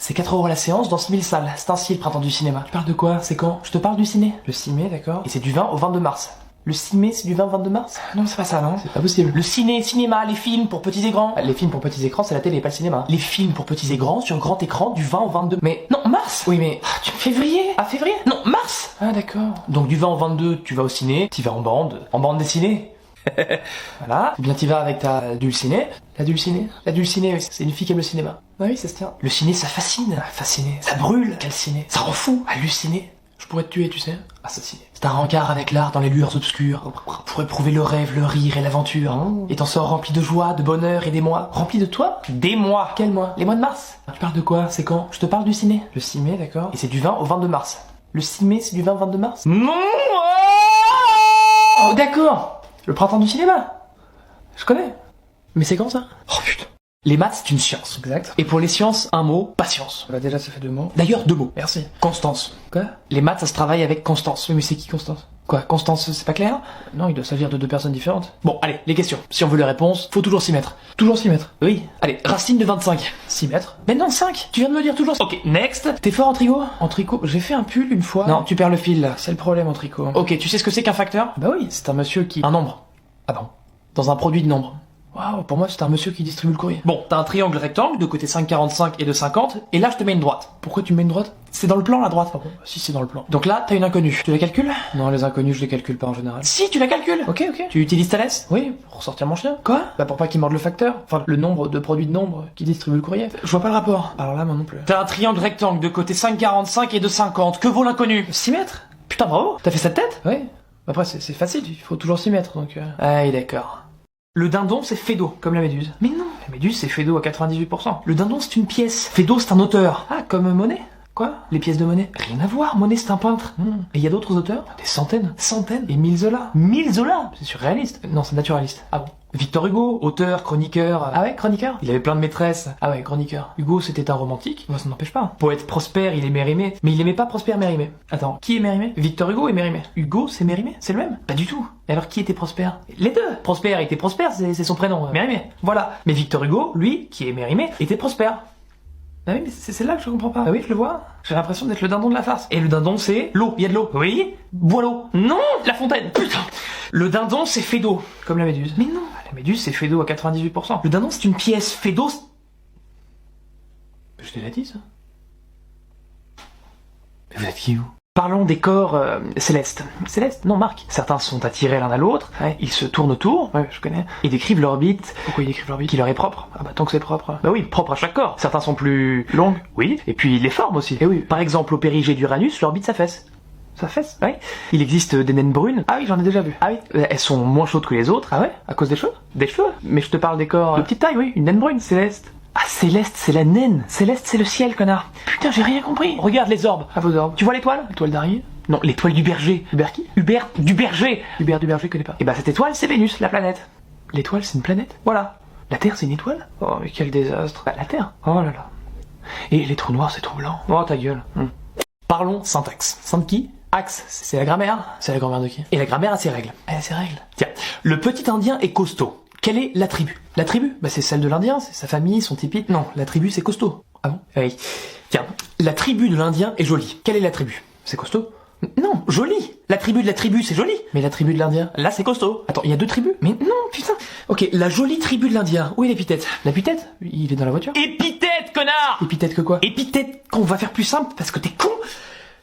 C'est 4 € la séance dans 6000 salles. C'est ainsi le printemps du cinéma. Tu parles de quoi? C'est quand? Je te parle du ciné. Le 6 mai, d'accord. Et c'est du 20 au 22 mars. Le 6 mai, c'est du 20 au 22 mars? Non, c'est pas ça, non? C'est pas possible. Le ciné, cinéma, les films pour petits et grands. Les films pour petits écrans, c'est la télé, pas le cinéma. Les films pour petits et grands sur grand écran du 20 au 22. Mais non, mars. Oui, mais février. Ah, février? Non, mars. Ah, d'accord. Donc du 20 au 22, tu vas au ciné, tu vas en bande dessinée. Voilà. Et bien tu vas avec ta dulcinée. La dulcinée, oui, c'est une fille qui aime le cinéma. Ah oui, ça se tient. Le ciné, ça fascine. Fasciné. Ça brûle. Calciné. Ça rend fou. Halluciné. Je pourrais te tuer, tu sais. Assassiné. C'est un rencard avec l'art dans les lueurs obscures. Pour éprouver le rêve, le rire et l'aventure. Et t'en sors rempli de joie, de bonheur et des mois. Rempli de toi? Des mois. Quels mois? Les mois de mars. Tu parles de quoi? C'est quand? Je te parle du ciné. Le 6 mai, d'accord. Et c'est du 20 au 22 mars. Le 6 mai, c'est du 20 au 22 mars? Non. Oh, d'accord. Le printemps du cinéma. Je connais. Mais c'est quand ça? Oh putain. Les maths, c'est une science. Exact. Et pour les sciences, un mot, patience. Bah déjà, ça fait 2 mots. D'ailleurs, 2 mots. Merci. Constance. Quoi? Les maths, ça se travaille avec Constance. Oui, mais c'est qui Constance? Quoi? Constance, c'est pas clair? Non, il doit s'agir de 2 personnes différentes. Bon, allez, les questions. Si on veut les réponses, faut toujours s'y mettre. Toujours s'y mettre? Oui. Allez, racine de 25. 6 mètres. Mais non, 5. Tu viens de me dire toujours. Ok, next. T'es fort en tricot? En tricot? J'ai fait un pull une fois. Non, tu perds le fil, là. C'est le problème en tricot. Ok, tu sais ce que c'est qu'un facteur? Bah oui, c'est un monsieur qui... Un nombre. Ah bon? Dans un produit de nombre. Waouh, pour moi c'est un monsieur qui distribue le courrier. Bon, t'as un triangle rectangle de côté 5,45 et de 50, et là je te mets une droite. Pourquoi tu mets une droite? C'est dans le plan la droite. Ah bon, si c'est dans le plan. Donc là, t'as une inconnue. Tu la calcules? Non, les inconnues je les calcule pas en général. Si, tu la calcules. Ok. Tu utilises ta laisse? Oui, pour sortir mon chien. Quoi? Bah pour pas qu'il morde le facteur. Enfin, le nombre de produits de nombre qui distribue le courrier. Je vois pas le rapport. Alors là, moi non plus. T'as un triangle rectangle de côté 5,45 et de 50. Que vaut l'inconnu? 6 mètres. Putain, bravo. T'as fait cette tête? Oui. Après, c'est facile, il faut toujours s'y mettre, donc... Ah, d'accord. Le dindon, c'est Fédo, comme la méduse. Mais non, la méduse, c'est Fédo à 98%. Le dindon, c'est une pièce. Fédo, c'est un auteur. Ah, comme Monet? Quoi? Les pièces de Monet? Rien à voir, Monet, c'est un peintre. Et il y a d'autres auteurs? Des centaines. Centaines? Et 1000 Zola. 1000 Zola? C'est surréaliste. Non, c'est naturaliste. Ah bon? Victor Hugo, auteur, chroniqueur... Ah ouais, chroniqueur? Il avait plein de maîtresses. Ah ouais, chroniqueur. Hugo, c'était un romantique. Moi, ça n'empêche pas. Poète Prosper, il est Mérimée. Mais il aimait pas Prosper Mérimée. Attends, qui est Mérimée? Victor Hugo et Mérimée. Hugo, c'est Mérimée? C'est le même? Pas du tout. Et alors, qui était Prosper? Les deux. Prosper était Prosper, c'est son prénom. Mérimée. Voilà. Mais Victor Hugo, lui, qui est Mérimée, était Prosper. Ah oui, mais c'est là que je comprends pas. Ah oui, je le vois. J'ai l'impression d'être le dindon de la farce. Et le dindon, c'est l'eau. Il y a de l'eau. Oui. Bois l'eau. Non, la fontaine. Putain. Le dindon, c'est Fédo, comme la méduse. Mais non, la méduse, c'est Fédo à 98%. Le dindon, c'est une pièce. Fédo... Je l'ai dit, ça. Mais vous êtes qui, vous? Parlons des corps célestes. Célestes? Non, Marc. Certains sont attirés l'un à l'autre, ouais, ils se tournent autour, ouais, je connais, et décrivent l'orbite. Pourquoi ils décrivent l'orbite? Qui leur est propre. Ah bah tant que c'est propre. Bah oui, propre à chaque corps. Certains sont plus longues, oui, et puis les formes aussi. Et oui, par exemple au périgée d'Uranus, l'orbite s'affaisse. Ça fesse? Oui. Il existe des naines brunes. Ah oui, j'en ai déjà vu. Ah oui. Elles sont moins chaudes que les autres. Ah ouais? À cause des cheveux? Des cheveux? Mais je te parle des corps de petite taille, oui. Une naine brune, céleste. Ah, céleste, c'est la naine. Céleste, c'est le ciel, connard. Putain, j'ai rien compris. Regarde les orbes. Ah, vos orbes. Tu vois l'étoile? L'étoile d'Arié? Non, l'étoile du berger. Hubert qui? Hubert du berger. Hubert du berger, je connais pas. Et bah, cette étoile, c'est Vénus, la planète. L'étoile, c'est une planète? Voilà. La Terre, c'est une étoile? Oh, mais quel désastre. Bah, la Terre. Oh là là. Et les trous noirs, c'est trop blanc. Oh, ta gueule. Parlons syntaxe. Sainte qui? Axe, c'est la grammaire. C'est la grammaire de qui? Et la grammaire a ses règles. Elle a ses règles. Tiens, le petit indien est costaud. Quelle est la tribu? La tribu? Bah c'est celle de l'indien, c'est sa famille, son tipi. Non, la tribu c'est costaud. Ah bon? Oui. Tiens, la tribu de l'indien est jolie. Quelle est la tribu? C'est costaud? Non, jolie. La tribu de la tribu c'est joli. Mais la tribu de l'indien? Là c'est costaud. Attends, il y a 2 tribus? Mais non, putain. Ok, la jolie tribu de l'indien. Où est l'épithète? L'épithète? Il est dans la voiture. Épithète, connard! Épithète que quoi? Épithète qu'on va faire plus simple parce que t'es con.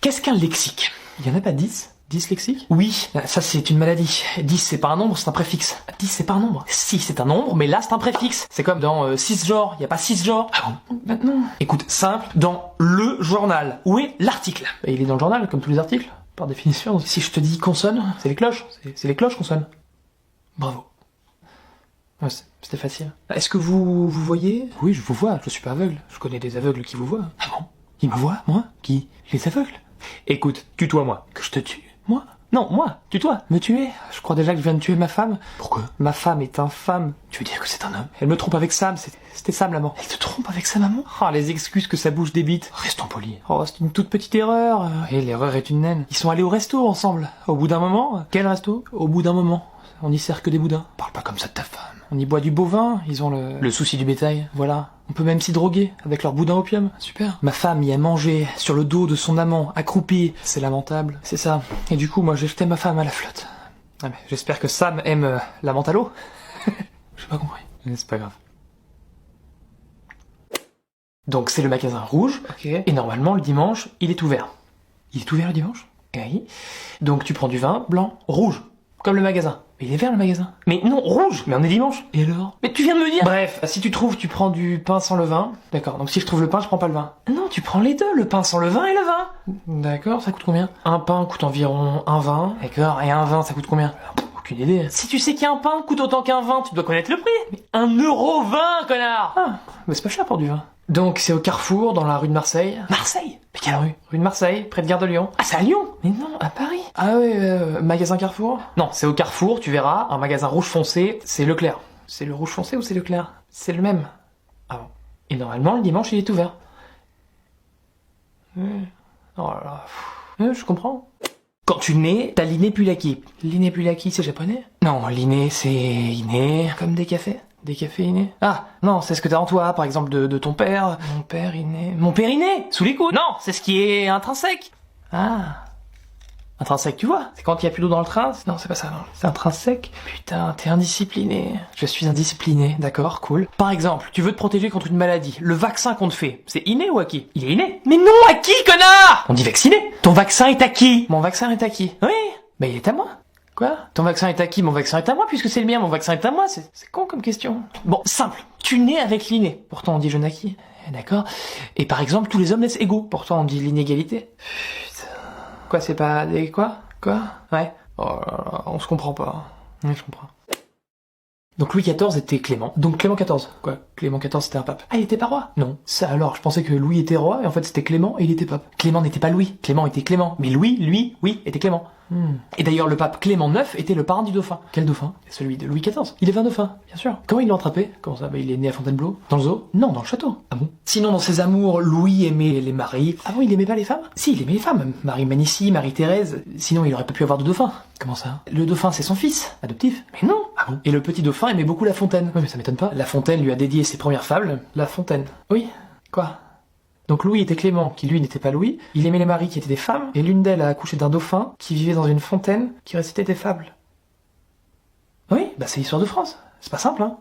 Qu'est-ce qu'un lexique? Il y en a pas 10? Dyslexique? Oui, ça c'est une maladie. 10 c'est pas un nombre, c'est un préfixe. 10 c'est pas un nombre. Si c'est un nombre, mais là c'est un préfixe. C'est comme dans 6 genres, y a pas 6 genres. Ah bon? Maintenant. Écoute, simple, dans le journal, où est l'article? Bah, il est dans le journal, comme tous les articles, par définition. Si je te dis consonne, c'est les cloches. C'est les cloches consonnes. Bravo. Ouais, c'était facile. Est-ce que vous voyez? Oui, je vous vois, je suis pas aveugle. Je connais des aveugles qui vous voient. Ah bon? Ils me voient, moi? Qui? Les aveugles? Écoute, tutoie-moi. Que je te tue? Moi? Non, moi, tutoie. Me tuer? Je crois déjà que je viens de tuer ma femme. Pourquoi? Ma femme est infâme. Tu veux dire que c'est un homme? Elle me trompe avec Sam, c'était Sam l'amant. Elle te trompe avec sa maman? Oh, les excuses que ça bouge des bites. Restons polis. Oh, c'est une toute petite erreur. Et l'erreur est une naine. Ils sont allés au resto ensemble. Au bout d'un moment... Quel resto? Au bout d'un moment. On y sert que des boudins. Parle pas comme ça de ta femme. On y boit du bovin, ils ont le souci du bétail, voilà. On peut même s'y droguer avec leur boudin opium, super. Ma femme y a mangé sur le dos de son amant, accroupi. C'est lamentable, c'est ça. Et du coup, moi j'ai jeté ma femme à la flotte. Ah mais j'espère que Sam aime la menthe à l'eau. J'ai pas compris. Mais c'est pas grave. Donc c'est le magasin rouge, okay. Et normalement le dimanche, il est ouvert. Il est ouvert le dimanche? Oui. Donc tu prends du vin blanc, rouge, comme le magasin. Mais il est vert le magasin. Mais non, rouge. Mais on est dimanche. Et alors? Mais tu viens de me dire. Bref, si tu trouves, tu prends du pain sans levain. D'accord, donc si je trouve le pain, je prends pas le vin. Non, tu prends les deux, le pain sans levain et le vin. D'accord, ça coûte combien? Un pain coûte environ 1,20. D'accord, et un vin, ça coûte combien? Aucune idée. Si tu sais qu'un pain coûte autant qu'un vin, tu dois connaître le prix. Mais 1,20 €, connard. Ah, mais c'est pas cher pour du vin. Donc c'est au Carrefour, dans la rue de Marseille. Marseille? Mais quelle rue? Rue de Marseille, près de Gare de Lyon. Ah, c'est à Lyon? Mais non, à Paris. Ah ouais, magasin Carrefour? Non, c'est au Carrefour, tu verras, un magasin rouge foncé, c'est Leclerc. C'est le rouge foncé ou c'est Leclerc? C'est le même. Ah bon. Et normalement, le dimanche, il est ouvert. Oh là là, je comprends. Quand tu nais, t'as l'inépulaki. L'inépulaki, c'est japonais? Non, l'iné, c'est inné, comme des cafés. Des cafés innés? Ah, non, c'est ce que t'as en toi, par exemple, de ton père. Mon père inné. Mon père inné? Sous les coudes? Non, c'est ce qui est intrinsèque. Ah. Intrinsèque, tu vois? C'est quand il y a plus d'eau dans le train? Non, c'est pas ça, non. C'est intrinsèque. Putain, t'es indiscipliné. Je suis indiscipliné, d'accord, cool. Par exemple, tu veux te protéger contre une maladie. Le vaccin qu'on te fait, c'est inné ou acquis? Il est inné. Mais non, acquis, connard! On dit vacciné. Ton vaccin est acquis. Mon vaccin est acquis. Oui. Bah, il est à moi. Quoi? Ton vaccin est à qui? Mon vaccin est à moi, puisque c'est le mien, mon vaccin est à moi, c'est con comme question. Bon, simple. Tu nais avec l'inné. Pourtant on dit je naquis. D'accord. Et par exemple, tous les hommes naissent égaux. Pourtant on dit l'inégalité. Putain. Quoi, c'est pas des quoi? Quoi? Ouais. Oh là là, on se comprend pas. Oui, je comprends. Donc Louis XIV était Clément. Donc Clément XIV. Quoi? Clément XIV c'était un pape. Ah, il était pas roi? Non. Ça alors, je pensais que Louis était roi, et en fait c'était Clément, et il était pape. Clément n'était pas Louis. Clément était Clément. Mais Louis, lui, oui, était Clément. Et d'ailleurs, le pape Clément IX était le parrain du dauphin. Quel dauphin? Celui de Louis XIV. Il avait un dauphin, bien sûr. Comment il l'a attrapé? Comment ça? Bah, il est né à Fontainebleau. Dans le zoo? Non, dans le château. Ah bon? Sinon, dans ses amours, Louis aimait les maris. Ah bon, il aimait pas les femmes? Si, il aimait les femmes. Marie Médicis, Marie-Thérèse. Sinon, il aurait pas pu avoir de dauphin. Comment ça? Le dauphin, c'est son fils, adoptif. Mais non! Ah bon? Et le petit dauphin aimait beaucoup La Fontaine. Oui, mais ça m'étonne pas. La Fontaine lui a dédié ses premières fables. La Fontaine. Oui? Quoi? Donc Louis était Clément, qui lui n'était pas Louis. Il aimait les maris qui étaient des femmes, et l'une d'elles a accouché d'un dauphin qui vivait dans une fontaine qui récitait des fables. Oui, bah c'est l'histoire de France. C'est pas simple, hein.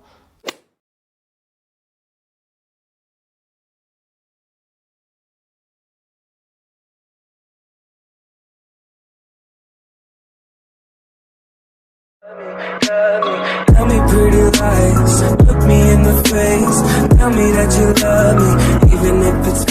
Tell me pretty lies, look me in the face, tell me that you love me, even if it's